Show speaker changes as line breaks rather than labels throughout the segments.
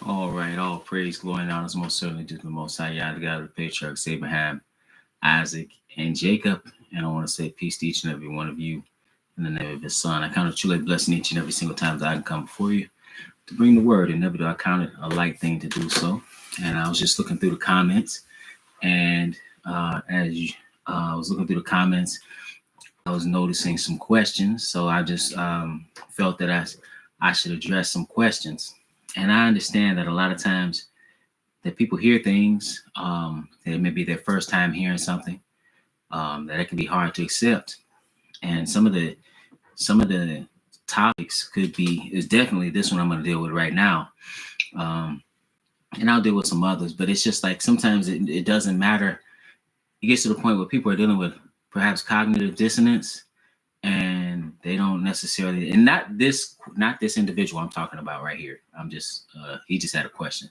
All right, all praise, glory, and honor is most certainly due to the Most High, Yah, the God of the patriarchs, Abraham, Isaac, and Jacob. And I want to say peace to each and every one of you in the name of His Son. I count it truly a blessing each and every single time that I can come before you to bring the word, and never do I count it a light thing to do so. And I was just looking through the comments, and as I was looking through the comments, I was noticing some questions. So I just felt that I should address some questions. And I understand that a lot of times that people hear things that it may be their first time hearing something, that it can be hard to accept. And some of the topics is definitely this one I'm going to deal with right now. And I'll deal with some others, but it's just like sometimes it doesn't matter. It gets to the point where people are dealing with perhaps cognitive dissonance, and they don't necessarily, and not this individual I'm talking about right here. I'm just, he just had a question,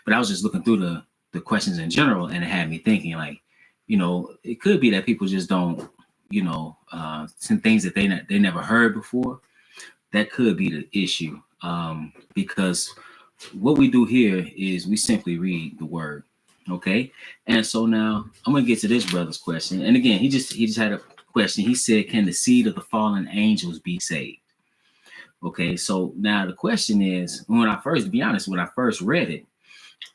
but I was just looking through the questions in general, and it had me thinking, like, it could be that people just don't, some things that they never heard before. That could be the issue, because what we do here is we simply read the word. Okay. And so now I'm going to get to this brother's question. And again, he just had a question. He said, can the seed of the fallen angels be saved? Okay. So now the question is, when I first read it,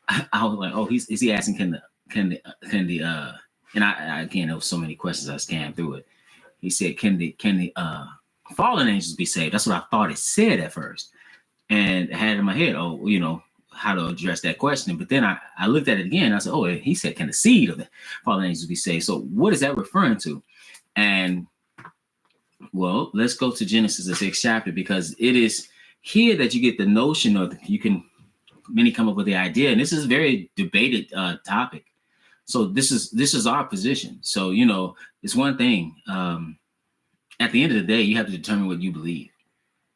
I was like, oh, is he asking, and again, there was so many questions. I scanned through it. He said, can the fallen angels be saved? That's what I thought it said at first. And I had in my head, how to address that question. But then I looked at it again. I said, oh, he said, can the seed of the fallen angels be saved? So what is that referring to? And well, let's go to Genesis, the 6th chapter, because it is here that you get the notion of, many come up with the idea. And this is a very debated topic. So this is our position. So, it's one thing. At the end of the day, you have to determine what you believe,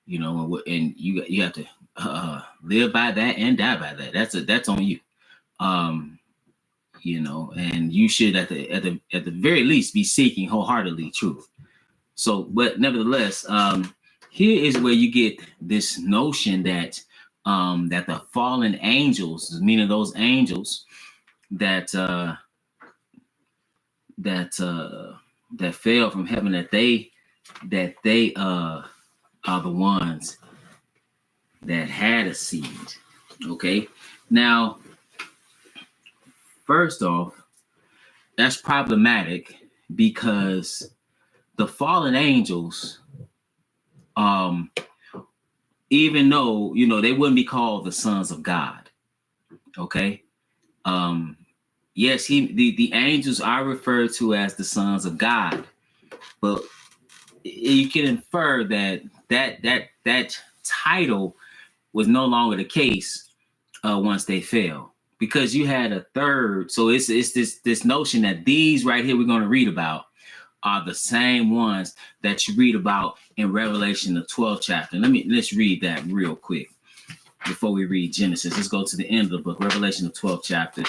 and you have to live by that and die by that. That's on you. And you should at the very least be seeking wholeheartedly truth. So, but nevertheless, here is where you get this notion that the fallen angels, meaning those angels that fell from heaven, that they are the ones that had a seed. Okay. Now, first off, that's problematic because the fallen angels, even though, they wouldn't be called the sons of God. Okay. Yes, the angels are referred to as the sons of God, but you can infer that title was no longer the case once they fell, because you had a third. So it's this notion that these right here we're going to read about are the same ones that you read about in Revelation, the 12th chapter. Let's read that real quick before we read Genesis. Let's go to the end of the book, Revelation, the 12th chapter,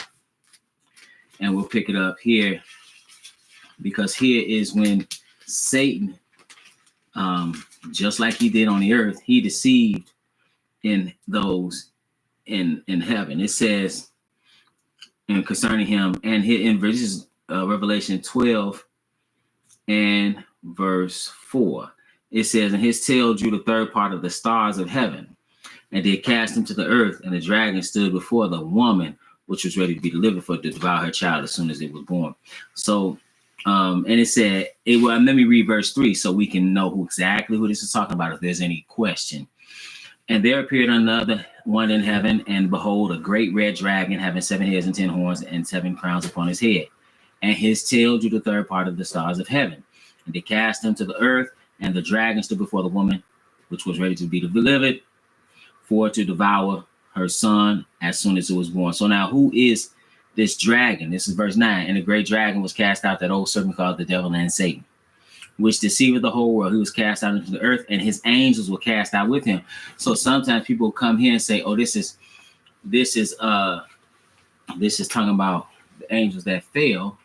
and we'll pick it up here, because here is when Satan, just like he did on the earth, he deceived in those in heaven. It says, and concerning him, and in verses Revelation 12 and verse 4, it says, and his tail drew the third part of the stars of heaven, and they cast him to the earth, and the dragon stood before the woman, which was ready to be delivered to devour her child as soon as it was born. So, and it said, let me read verse 3 so we can know exactly who this is talking about if there's any question. And there appeared another one in heaven, and behold, a great red dragon having 7 heads and 10 horns and 7 crowns upon his head. And his tail drew the third part of the stars of heaven. And they cast him to the earth, and the dragon stood before the woman, which was ready to be delivered, for to devour her son as soon as it was born. So now who is this dragon? This is verse 9. And the great dragon was cast out, that old serpent called the devil and Satan, which deceiveth the whole world. He was cast out into the earth, and his angels were cast out with him. So sometimes people come here and say, oh, this is talking about the angels that fell.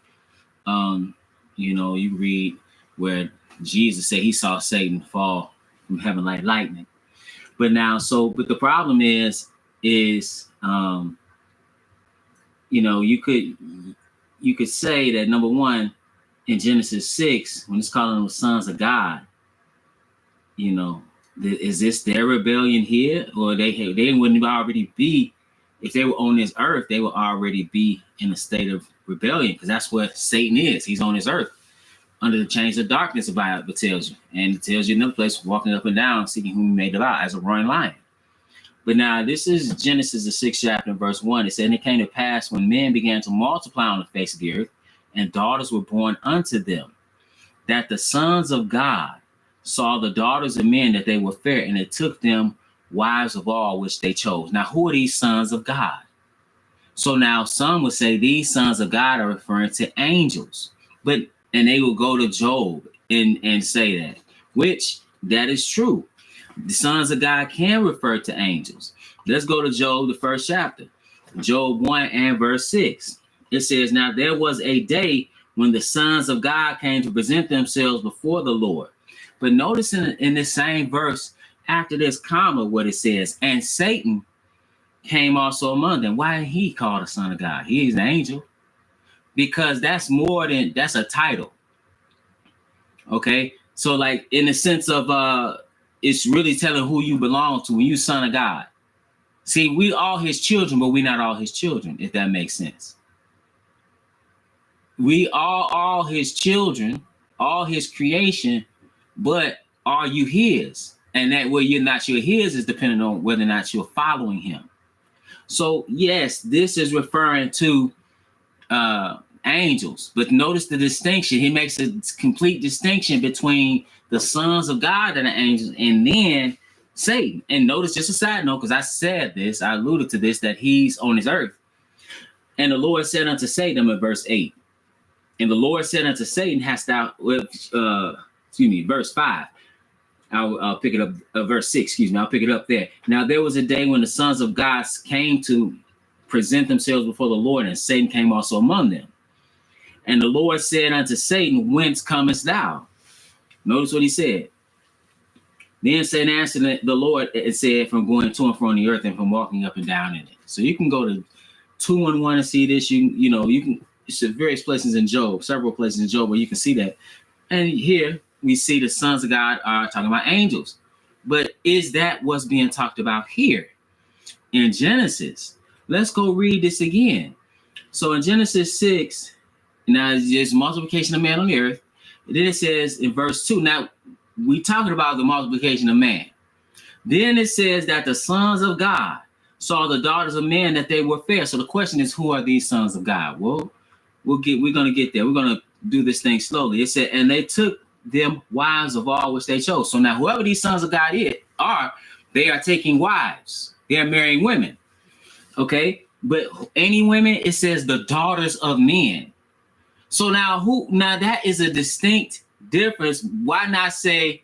You read where Jesus said he saw Satan fall from heaven like lightning. But the problem is You know, you could say that number one, in Genesis 6, when it's calling them sons of God, you know, is this their rebellion here, or they wouldn't already be, if they were on this earth, they would already be in a state of rebellion, because that's what Satan is. He's on this earth under the chains of darkness, the Bible tells you, and it tells you another place, walking up and down, seeking whom he may devour, as a roaring lion. But now this is Genesis, the 6th chapter, verse 1. It said, and it came to pass when men began to multiply on the face of the earth, and daughters were born unto them, that the sons of God saw the daughters of men that they were fair, and they took them wives of all which they chose. Now, who are these sons of God? So now some would say these sons of God are referring to angels, and they will go to Job and say that, which that is true. The sons of God can refer to angels. Let's go to Job, the 1st chapter, Job 1 and verse 6. It says, now there was a day when the sons of God came to present themselves before the Lord. But notice in this same verse, after this comma, what it says, and Satan came also among them. Why is he called a son of God? He is an angel, because that's a title. Okay, so like in the sense of it's really telling who you belong to when you son of God. See, we all his children, but we're not all his children, if that makes sense. We are all his children, all his creation, but are you his? And that where you're not sure his is depending on whether or not you're following him. So yes, this is referring to angels, but notice the distinction. He makes a complete distinction between the sons of God and the angels, and then Satan. And notice, just a side note, because I said this, I alluded to this, that he's on his earth. And the Lord said unto Satan in verse 8, and the Lord said unto Satan, hast thou, verse 5. I'll pick it up, verse 6, I'll pick it up there. Now there was a day when the sons of God came to present themselves before the Lord, and Satan came also among them. And the Lord said unto Satan, whence comest thou? Notice what he said. Then Satan answered the Lord and said, from going to and from the earth, and from walking up and down in it. So you can go to 2:1 and see this. You can, it's at various places in Job, several places in Job where you can see that. And here we see the sons of God are talking about angels. But is that what's being talked about here in Genesis? Let's go read this again. So in Genesis 6, now there's multiplication of man on the earth. And then it says in verse 2, now we're talking about the multiplication of man. Then it says that the sons of God saw the daughters of men that they were fair. So the question is, who are these sons of God? Well, we're going to get there. We're going to do this thing slowly. It said, and they took them wives of all which they chose. So now whoever these sons of God are, they are taking wives. They are marrying women. Okay. But any women, it says the daughters of men. So now that is a distinct difference. Why not say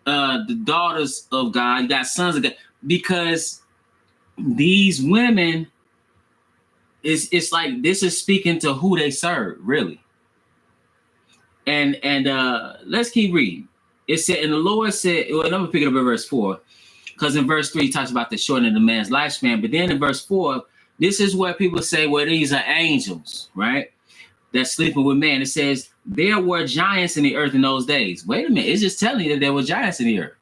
the daughters of God? You got sons of God, because these women, it's like this is speaking to who they serve, really. And let's keep reading. It said, and the Lord said, well, I'm gonna pick it up in verse 4, because in verse 3 he talks about the shortening of man's lifespan. But then in verse 4, this is where people say, well, these are angels, right? That's sleeping with man. It says, there were giants in the earth in those days. Wait a minute. It's just telling you that there were giants in the earth.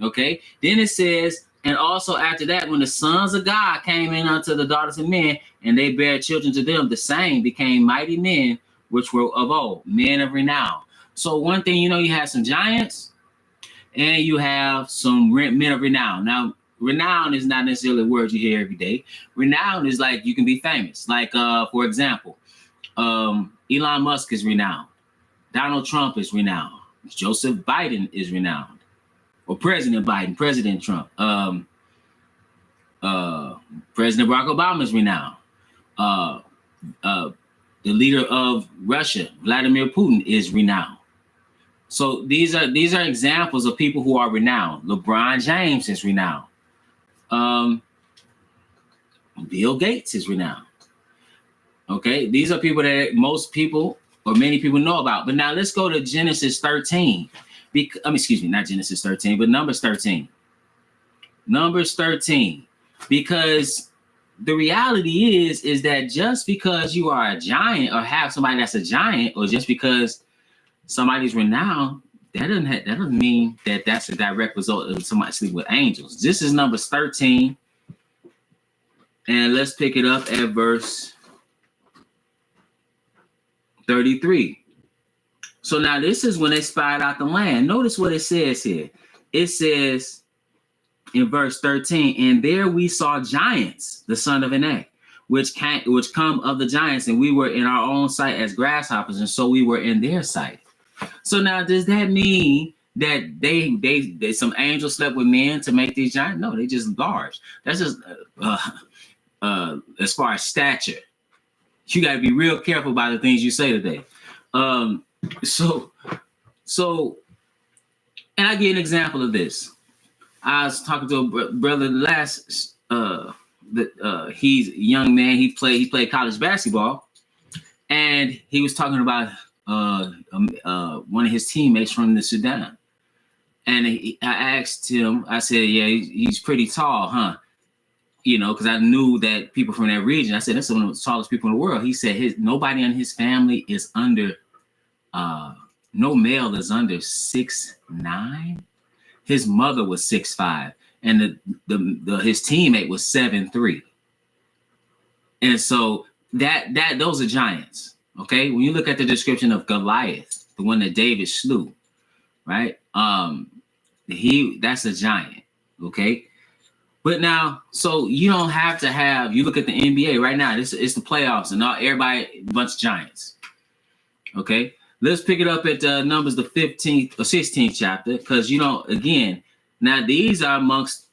Okay. Then it says, and also after that, when the sons of God came in unto the daughters of men, and they bare children to them, the same became mighty men, which were of old, men of renown. So one thing, you have some giants and you have some men of renown. Now, renown is not necessarily a word you hear every day. Renown is like you can be famous. Like, for example, Elon Musk is renowned. Donald Trump is renowned. Joseph Biden is renowned. Or President Biden, President Trump. President Barack Obama is renowned. The leader of Russia, Vladimir Putin, is renowned. So these are examples of people who are renowned. LeBron James is renowned. Bill Gates is renowned. Okay, these are people that most people or many people know about. But now let's go to Genesis 13. Not Genesis 13, but Numbers 13. Numbers 13. Because the reality is that just because you are a giant or have somebody that's a giant, or just because somebody's renowned, that doesn't mean that that's a direct result of somebody sleeping with angels. This is Numbers 13, and let's pick it up at verse 33. So now this is when they spied out the land. Notice what it says here. It says in verse 13, and there we saw giants, the son of Anak, which come of the giants, and we were in our own sight as grasshoppers, and so we were in their sight. So now, does that mean that they some angels slept with men to make these giants? No, they just large. That's just as far as stature. You got to be real careful about the things you say today. So, and I give an example of this. I was talking to a brother last. He's a young man. He played college basketball, and he was talking about one of his teammates from the Sudan. And I asked him. I said, "Yeah, he's pretty tall, huh?" You know, because I knew that people from that region. I said, "That's one of the tallest people in the world." He said, "Nobody in his family is under." No male is under 6'9". His mother was 6'5", and his teammate was 7'3". And so that those are giants. Okay, when you look at the description of Goliath, the one that David slew, right? That's a giant. Okay, but now, so you don't have to have. You look at the NBA right now. It's the playoffs, and everybody a bunch of giants. Okay. Let's pick it up at Numbers the 15th or 16th chapter, because again, now these are amongst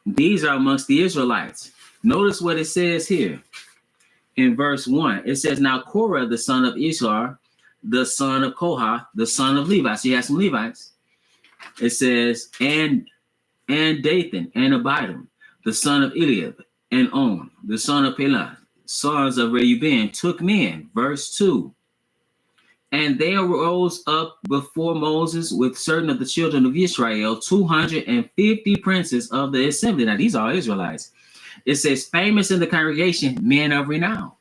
the Israelites. Notice what it says here in verse 1. It says, "Now Korah, the son of Ishar, the son of Kohath, the son of Levi." So you have some Levites. It says, and Dathan and Abiram, the son of Eliab, and On, the son of Pelah, sons of Reuben, took men. Verse 2. "And there rose up before Moses with certain of the children of Israel 250 princes of the assembly." Now, these are Israelites. It says, "famous in the congregation, men of renown."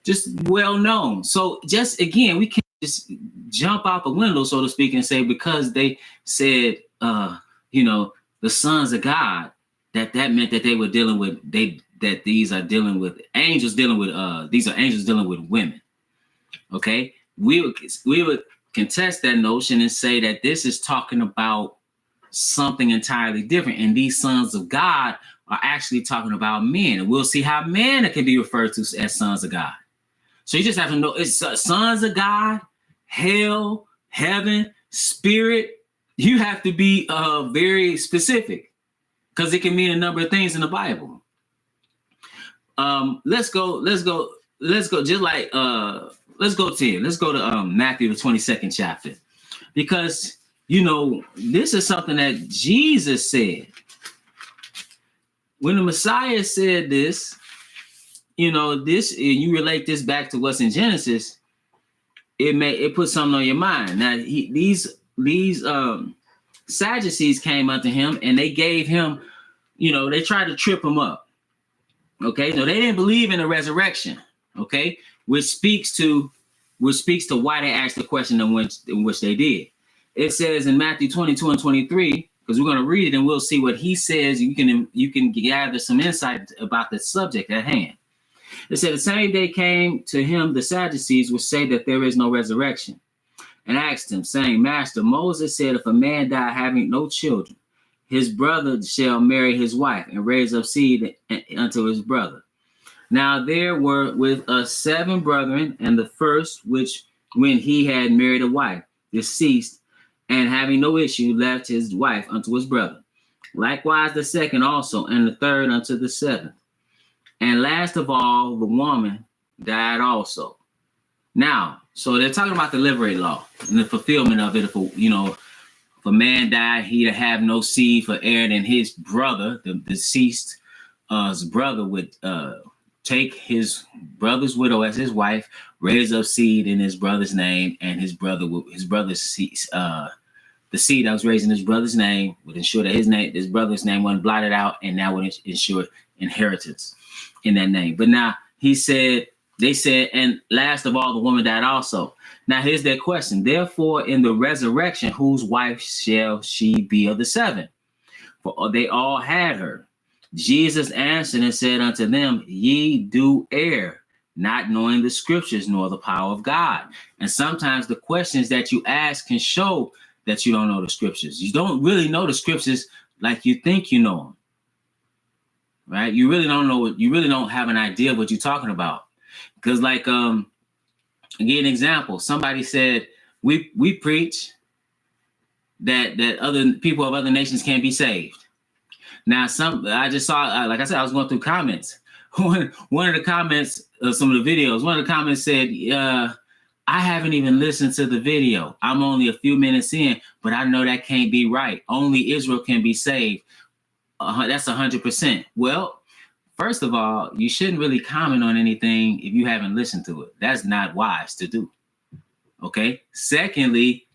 Just well known. So just again, we can't just jump out the window, so to speak, and say because they said, the sons of God, that meant that they were dealing with, that these are dealing with angels dealing with, these are angels dealing with women. Okay. We would contest that notion and say that this is talking about something entirely different. And these sons of God are actually talking about men. And we'll see how men can be referred to as sons of God. So you just have to know it's sons of God, hell, heaven, spirit. You have to be very specific because it can mean a number of things in the Bible. Let's go just like let's go to Matthew the 22nd chapter, because this is something that Jesus said. When the Messiah said this, this, you relate this back to what's in Genesis, it puts something on your mind. Now these Sadducees came unto him and they gave him, they tried to trip him up. Okay, so they didn't believe in the resurrection. Okay, which speaks to why they asked the question in which they did. It says in Matthew 22 and 23, because we're going to read it and we'll see what he says. You can gather some insight about the subject at hand. It said, "The same day came to him the Sadducees, which say that there is no resurrection, and asked him, saying, Master, Moses said, if a man die having no children, his brother shall marry his wife and raise up seed unto his brother. Now there were with us 7 brethren, and the first, which when he had married a wife, deceased, and having no issue, left his wife unto his brother. Likewise the second also, and the third unto the 7th. And last of all, the woman died also." Now, so they're talking about the Levirate law and the fulfillment of it. If a man died, he'd have no seed for heir, and his brother, the deceased, his brother would take his brother's widow as his wife, raise up seed in his brother's name, and his brother's the seed that was raised in his brother's name would ensure that his brother's name wasn't blotted out, and that would ensure inheritance in that name. But now they said, and last of all, the woman died also. Now here's their question. Therefore, in the resurrection, whose wife shall she be of the seven? For they all had her. Jesus answered and said unto them, ye do err, not knowing the scriptures nor the power of God. And sometimes the questions that you ask can show that you don't know the scriptures. You don't really know the scriptures like you think you know them, right? You really don't know. You really don't have an idea of what you're talking about. Because like, I'll give you an example. Somebody said, we preach that other people of other nations can't be saved. Now, I just saw, like I said, I was going through comments. One of the comments of some of the videos, one of the comments said, I haven't even listened to the video. I'm only a few minutes in, but I know that can't be right. Only Israel can be saved. That's 100%. Well, first of all, you shouldn't really comment on anything if you haven't listened to it. That's not wise to do. Okay. Secondly,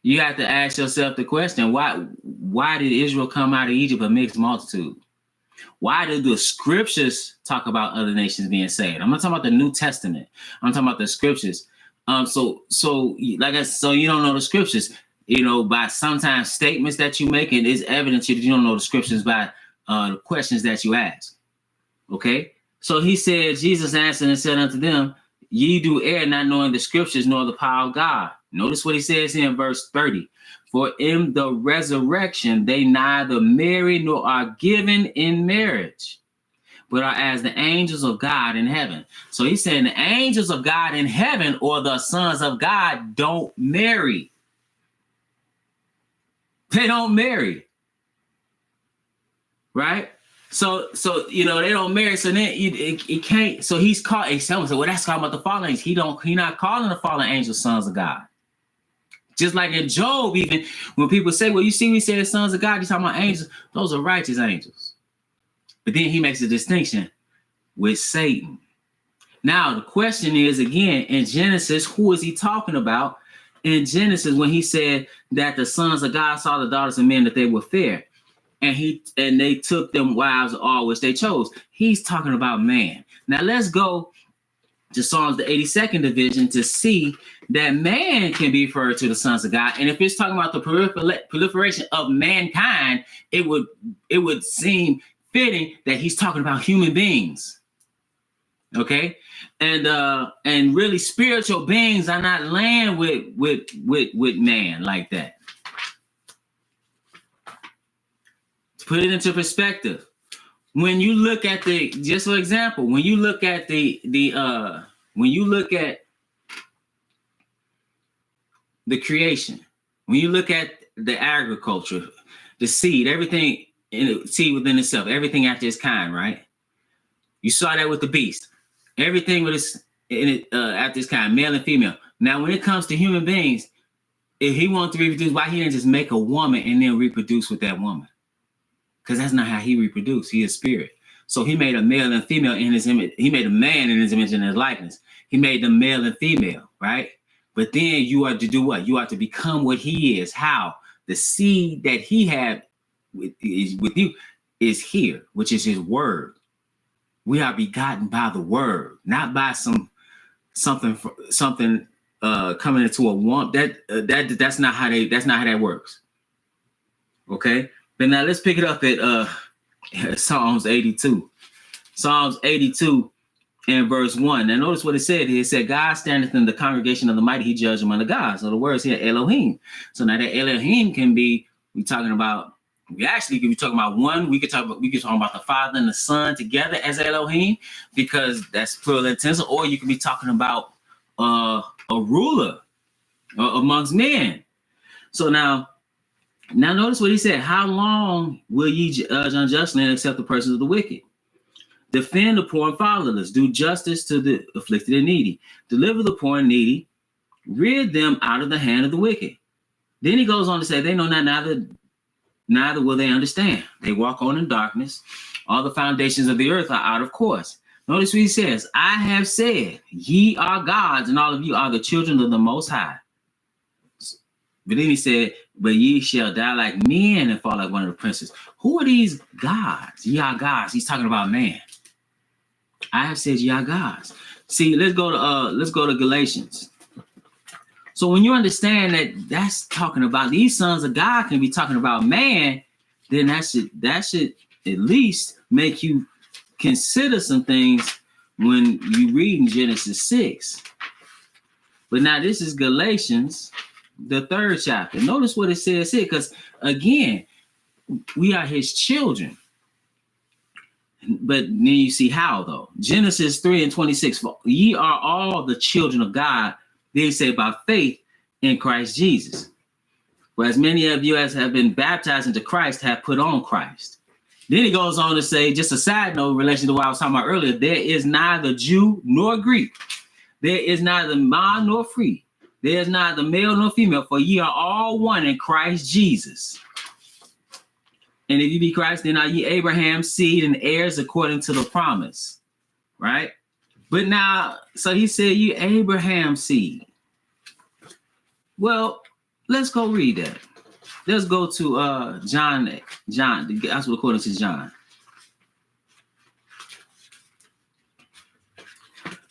you have to ask yourself the question, why did Israel come out of Egypt a mixed multitude? Why do the scriptures talk about other nations being saved? I'm not talking about the New Testament. I'm talking about the scriptures. So you don't know the scriptures, by sometimes statements that you make, and it's evident that you don't know the scriptures by the questions that you ask. Okay. So he said, Jesus answered and said unto them, ye do err, not knowing the scriptures nor the power of God. Notice what he says here in verse 30. For in the resurrection, they neither marry nor are given in marriage, but are as the angels of God in heaven. So he's saying the angels of God in heaven, or the sons of God, don't marry. They don't marry. Right? So they don't marry. So then it can't. So he's called. Someone said, well, that's talking about the fallen angels. He not calling the fallen angels sons of God. Just like in Job, even when people say, well, you see, we say the sons of God, he's talking about angels. Those are righteous angels. But then he makes a distinction with Satan. Now, the question is, again, in Genesis, who is he talking about? In Genesis, when he said that the sons of God saw the daughters of men, that they were fair, and they took them wives all which they chose. He's talking about man. Now, let's go to Psalms, the 82nd division, to see that man can be referred to the sons of God. And if it's talking about the proliferation of mankind, it would seem fitting that he's talking about human beings. Okay. And really spiritual beings are not laying with man like that. To put it into perspective, when you look at just for example, when you look at the creation, when you look at the agriculture, the seed, everything in it, seed within itself, everything after its kind, right? You saw that with the beast, everything with after its kind, male and female. Now, when it comes to human beings, if he wanted to reproduce, why he didn't just make a woman and then reproduce with that woman? Because that's not how he reproduced. He is spirit. So he made a male and female in his image. He made a man in his image and his likeness. He made them male and female, right? But then you are to do what? You are to become what he is. How? The seed that he had with you is here, which is his word. We are begotten by the word, not by something coming into a want. That's not how that works. Okay. But now let's pick it up at Psalms 82. Psalms 82 and verse 1. Now notice what it said. It said, God standeth in the congregation of the mighty, he judged among the gods. So the words here, Elohim. So now that Elohim can be, we actually could be talking about one. We could talk about the Father and the Son together as Elohim, because that's plural intensive. Or you could be talking about a ruler amongst men. So now notice what he said. How long will ye judge unjustly and accept the persons of the wicked? Defend the poor and fatherless. Do justice to the afflicted and needy. Deliver the poor and needy. Rid them out of the hand of the wicked. Then he goes on to say, they know not, neither will they understand. They walk on in darkness. All the foundations of the earth are out of course. Notice what he says. I have said, ye are gods, and all of you are the children of the Most High. But then he said, but ye shall die like men and fall like one of the princes. Who are these gods? Ye are gods. He's talking about man. I have said ye are gods. See, let's go to Galatians. So when you understand that that's talking about these sons of God can be talking about man, then that should at least make you consider some things when you read in Genesis 6. But now this is Galatians, the 3rd chapter. Notice what it says here, because again, we are his children. But then you see how, though. Genesis 3:26, for ye are all the children of God, they say by faith in Christ Jesus. For as many of you as have been baptized into Christ have put on Christ. Then he goes on to say, just a side note in relation to what I was talking about earlier, there is neither Jew nor Greek. There is neither bond nor free. There is neither male nor female, for ye are all one in Christ Jesus. And if you be Christ, then are ye Abraham's seed and heirs according to the promise. Right? But now, so he said, you Abraham's seed. Well, let's go read that. Let's go to John, the gospel according to John.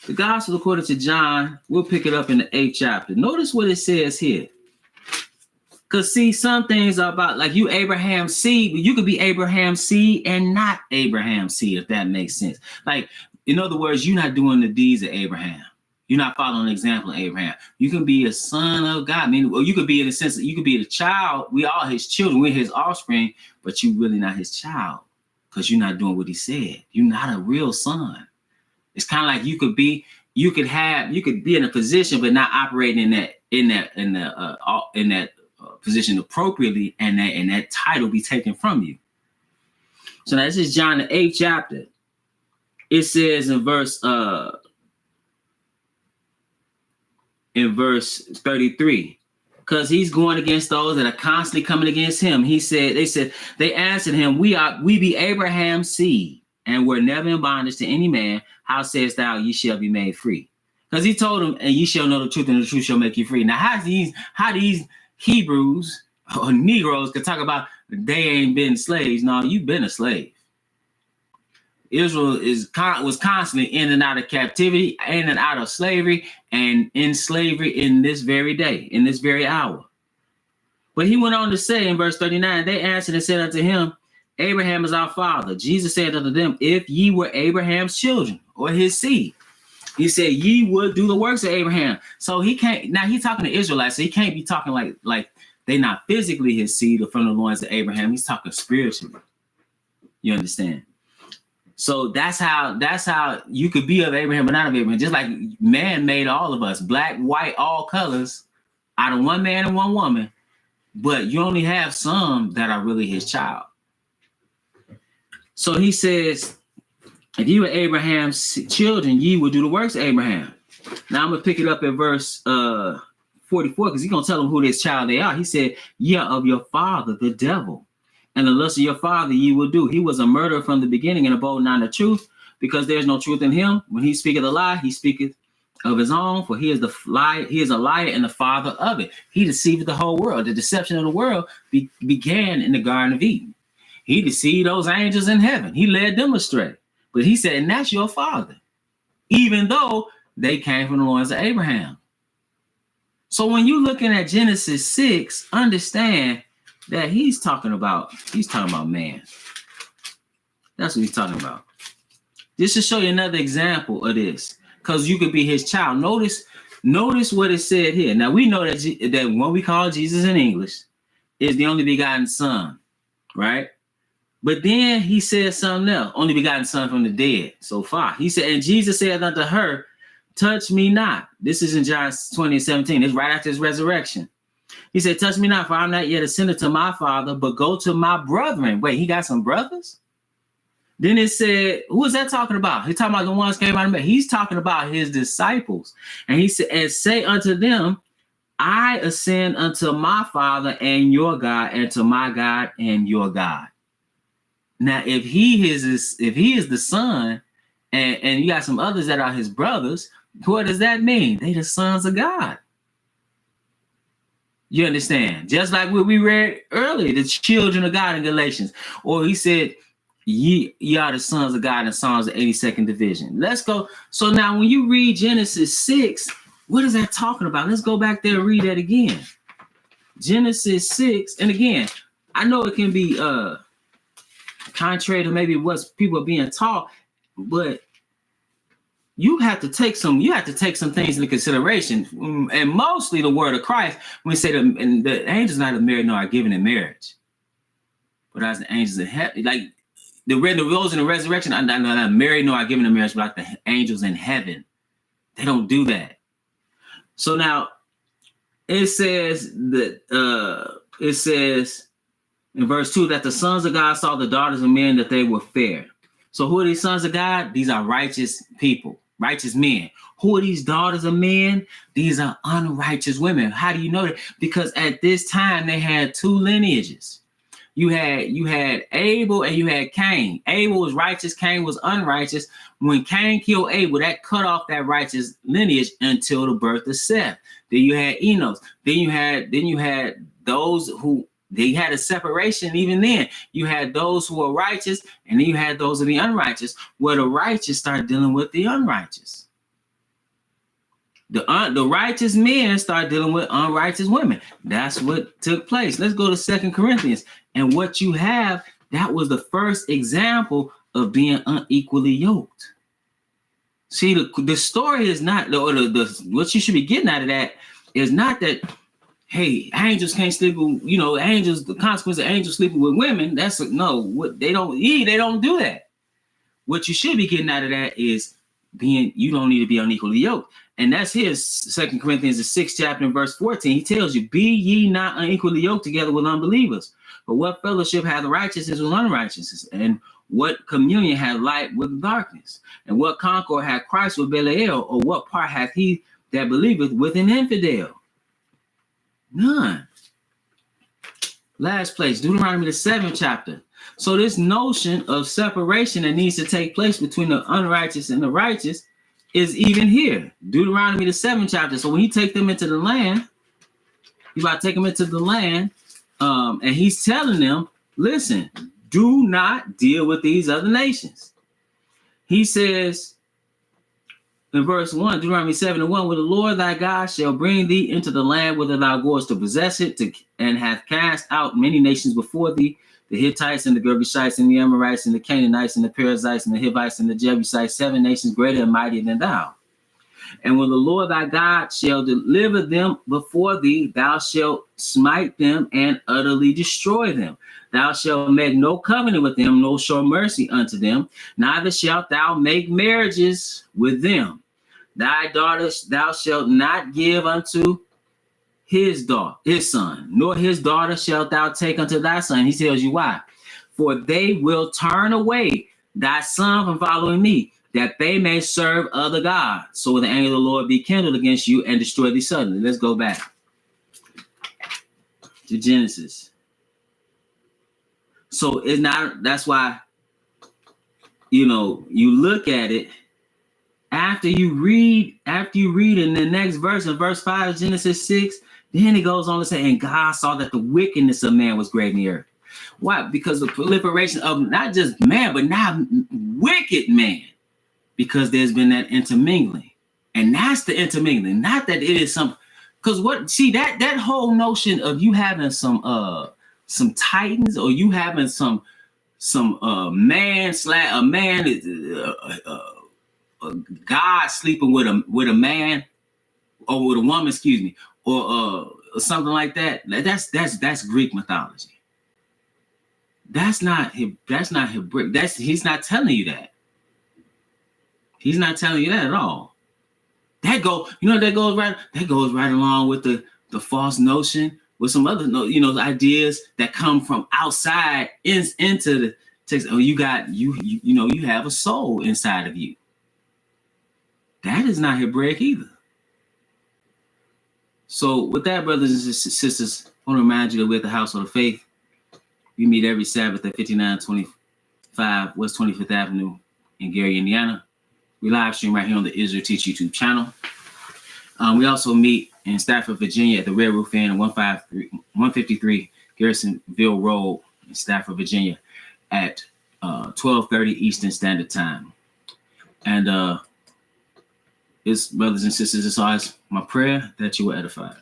The gospel according to John, we'll pick it up in the 8th chapter. Notice what it says here. Because see, some things are about like you Abraham's seed, but you could be Abraham's seed and not Abraham's seed, if that makes sense. Like, in other words, you're not doing the deeds of Abraham. You're not following the example of Abraham. You can be a son of God. I mean, or you could be in the sense that you could be the child. We are his children. We're his offspring, but you're really not his child because you're not doing what he said. You're not a real son. It's kind of like you could be in a position, but not operating in that position appropriately, and that title be taken from you. So now this is John the 8th chapter. It says in verse 33, because he's going against those that are constantly coming against him. They answered him, we be Abraham's seed, and we're never in bondage to any man. How sayest thou, ye shall be made free? Because he told them, and ye shall know the truth, and the truth shall make you free. Now, how these Hebrews or Negroes could talk about they ain't been slaves? No, you've been a slave. Israel was constantly in and out of captivity, in and out of slavery, and in slavery in this very day, in this very hour. But he went on to say in verse 39, they answered and said unto him, Abraham is our father. Jesus said unto them, if ye were Abraham's children or his seed, he said, ye would do the works of Abraham. So he can't, now he's talking to Israelites, so he can't be talking like they're not physically his seed or from the loins of Abraham. He's talking spiritually. You understand? So that's how you could be of Abraham, but not of Abraham. Just like man made all of us, black, white, all colors, out of one man and one woman. But you only have some that are really his child. So he says, if you were Abraham's children, ye would do the works of Abraham. Now I'm going to pick it up at verse 44, because he's going to tell them who this child they are. He said, ye are of your father, the devil, and the lust of your father ye will do. He was a murderer from the beginning and abode not the truth, because there's no truth in him. When he speaketh a lie, he speaketh of his own, for he is a liar and the father of it. He deceived the whole world. The deception of the world began in the Garden of Eden. He deceived those angels in heaven. He led them astray. But he said, and that's your father, even though they came from the loins of Abraham. So when you're looking at Genesis 6, understand that he's talking about man. That's what he's talking about. This to show you another example of this, because you could be his child. Notice what it said here. Now we know that what we call Jesus in English is the only begotten son, right? But then he said something else, only begotten son from the dead so far. He said, and Jesus said unto her, touch me not. This is in John 20:17. It's right after his resurrection. He said, touch me not, for I'm not yet ascended to my Father, but go to my brethren. Wait, he got some brothers? Then it said, who is that talking about? He's talking about the ones came out of me. He's talking about his disciples. And he said, and say unto them, I ascend unto my Father and your God, and to my God and your God. Now, if he is the son, and you got some others that are his brothers, what does that mean? They the sons of God. You understand? Just like what we read earlier, the children of God in Galatians. Or he said, ye are the sons of God in Psalms, the 82nd division. Let's go. So now when you read Genesis 6, what is that talking about? Let's go back there and read that again. Genesis 6. And again, I know it can be contrary to maybe what people are being taught, but you have to take some things into consideration, and mostly the word of Christ. When we say the angels not married nor are given in marriage, but as the angels in heaven, like the rose and the resurrection, are not married nor are given in marriage, but like the angels in heaven, they don't do that. So now it says that in verse 2 that the sons of God saw the daughters of men that they were fair. So who are these sons of God? These are righteous people. Righteous men. Who are these daughters of men? These are unrighteous women. How do you know that? Because at this time they had two lineages. You had Abel and you had Cain. Abel was righteous, Cain was unrighteous. When Cain killed Abel, that cut off that righteous lineage until the birth of Seth. Then you had Enos. Then you had those who they had a separation. Even then, you had those who were righteous, and then you had those of the unrighteous, where the righteous started dealing with the unrighteous. The righteous men started dealing with unrighteous women. That's what took place. Let's go to 2 Corinthians. And what you have, that was the first example of being unequally yoked. See, the story is not, what you should be getting out of that is not that, hey, angels can't sleep with, angels, the consequence of angels sleeping with women, they don't do that. What you should be getting out of that is you don't need to be unequally yoked. And that's his 2 Corinthians, the 6th chapter and verse 14. He tells you, be ye not unequally yoked together with unbelievers. But what fellowship hath righteousness with unrighteousness? And what communion hath light with darkness? And what concord hath Christ with Belial? Or what part hath he that believeth with an infidel? None. Last place, Deuteronomy the 7th chapter. So this notion of separation that needs to take place between the unrighteous and the righteous is even here. Deuteronomy the 7th chapter. So when he take them into the land, he's about to take them into the land, and he's telling them, listen, do not deal with these other nations. He says in verse 1, Deuteronomy 7:1, where the Lord thy God shall bring thee into the land whither thou goest to possess it, and hath cast out many nations before thee, the Hittites and the Girgashites and the Amorites and the Canaanites and the Perizzites and the Hivites and the Jebusites, 7 nations greater and mightier than thou. And when the Lord thy God shall deliver them before thee, thou shalt smite them and utterly destroy them. Thou shalt make no covenant with them, nor show mercy unto them, neither shalt thou make marriages with them. Thy daughters thou shalt not give unto his son, nor his daughter shalt thou take unto thy son. He tells you why. For they will turn away thy son from following me, that they may serve other gods. So will the anger of the Lord be kindled against you and destroy thee suddenly. Let's go back to Genesis. So it's not, that's why, you look at it after you read in the next verse, in verse 5 of Genesis 6, then it goes on to say, and God saw that the wickedness of man was great in the earth. Why? Because the proliferation of not just man, but now wicked man. Because there's been that intermingling. And that's the intermingling. Not that it is some, because that whole notion of you having some titans, or you having some man a God sleeping with a man, or with a woman, excuse me, or something like that. That's Greek mythology. That's not Hebrew. He's not telling you that. He's not telling you that at all. That goes right along with the false notion, with some other ideas that come from outside into the text. Oh, you have a soul inside of you. That is not Hebraic either. So with that, brothers and sisters, I want to remind you that we're at the Household of Faith. We meet every Sabbath at 5925 West 25th Avenue in Gary, Indiana. We live stream right here on the Israel Teach YouTube channel. We also meet in Stafford, Virginia, at the Red Roof Inn, 153 Garrisonville Road in Stafford, Virginia, at 12:30 Eastern Standard Time. And it's, brothers and sisters, it's always my prayer that you were edified.